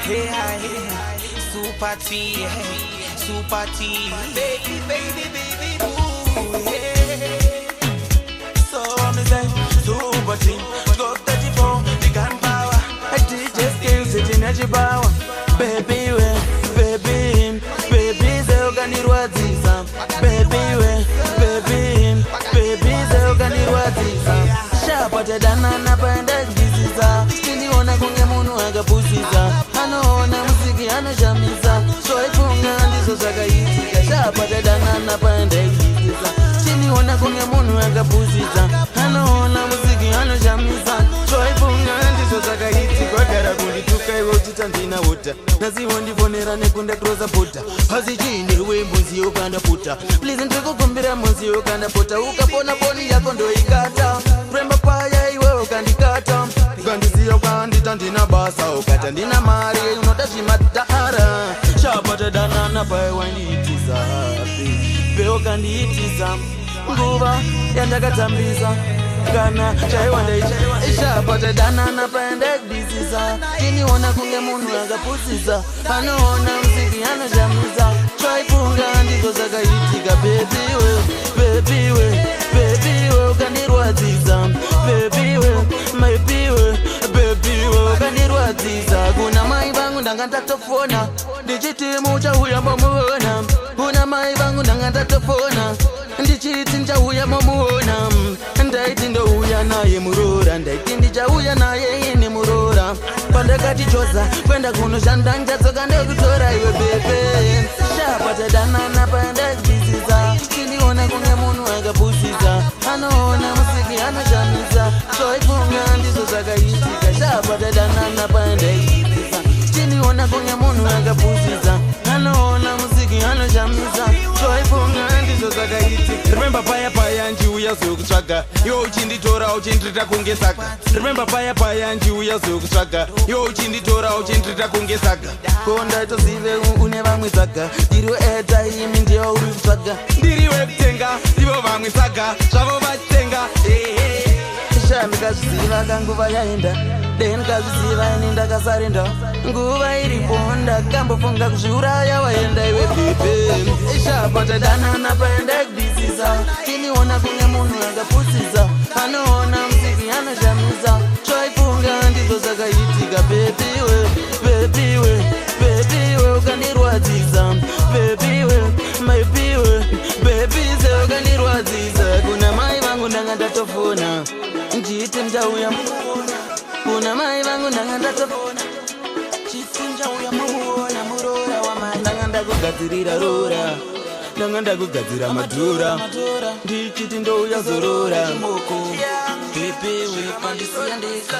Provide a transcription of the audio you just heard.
Hey, super T, super T. Baby, baby, baby, ooh, yeah. So I'm saying, super T. Go 34, the gun power. I DJ skills, it's in your power. Baby, baby, baby, zeo kanirwadzisa. Baby, baby, zeo kanirwadzisa. Shapata dana napenda kujisiza. Siniona kunge munu akapusiza. Anoona muziki anojamiza. Soifunga ndizo zakayitika. Shapata dana napenda kujisiza. Siniona kunge munu akapusiza. Anoona muziki anojamiza. Soifunga ndizo zakayitika. Gara kundituka iwe utita ndina wuta. Naziwo ndivonera nekunda kroza puta. Hazichine wembuzi yokanda puta. Please ndikukumbira muzi yokanda puta. Ukapona poni yako ndo ikata. Remba paya iwe ukandikata. Ukandisiya ukandita ndina basa. Ukata ndina mari unotazvimatahara. Shapata danana paya wandiitiza. Be ukandiitiza. Nguva yandakatambiza. Kana chaiwanda ishapata danana paya ndakudisiza. Tiniona kunge munhu akapusiza. Anoona muziki anojamiza. Chaifunga ndizo zakayitika. Baby we ukandirwadzisa. Baby we ukandirwadzisa. Kuna mai vangu ndanga ndatofona. Ndichiti muchauya momuona. Kuna mai vangu ndanga ndatofona. Ndichiti ndichauya momuona. Ndaiti ndouya naye murora. Ndaiti ndichauya naye ine murora. Pandakati choza kwenda kunoshanda ndadzoka ndekutora iwe bebe. Shapata danana pandakudisiza. Tiniona kunge munhu akapusiza. Anoona musiki anojamiza. Soifunga ndizo zakayitika. Shapata danana pandakudisiza. Tiniona kunge munhu akapusiza. Anoona musiki anojamiza. Soifunga ndizo zakayitika. Remember paya njiuya zokutsvaga. Iwo uchinditora uchindirita kunge saka. Remember paya njiuya zokutsvaga. Iwo uchinditora uchindirita kunge saka. Konda itozive une vamwe saka. Ndiriwe airtime ndiyo uri kutsvaga. Ndiriwe kutenga ivo vamwe saka. Zvavo vatenga. Ndikazviziva kanguva yaenda. Ndikazviziva ini ndakasarenda. Nguva iripo ndakambofunga kuzviuraya waenda iwe bebe. Shapata danana paenda kudisiza. Tiniona kunge munhu akapusiza. Anoona muziki anojamiza. Chaifunga ndizo zakayitika. Baby we ukandirwadzisa. Baby zeo ukandirwadzisa. Kuna mai vangu ndanga ndatofona. Njiti ndauya muona. Kuna mai vangu ndanga ndatofona. Njiti ndauya muona. Murora wamai ndanga ndakugadzirira rora. Ndanga ndakugadzira madhura. Ndichiti ndouya zorora. Baby we pandisiya ndeka.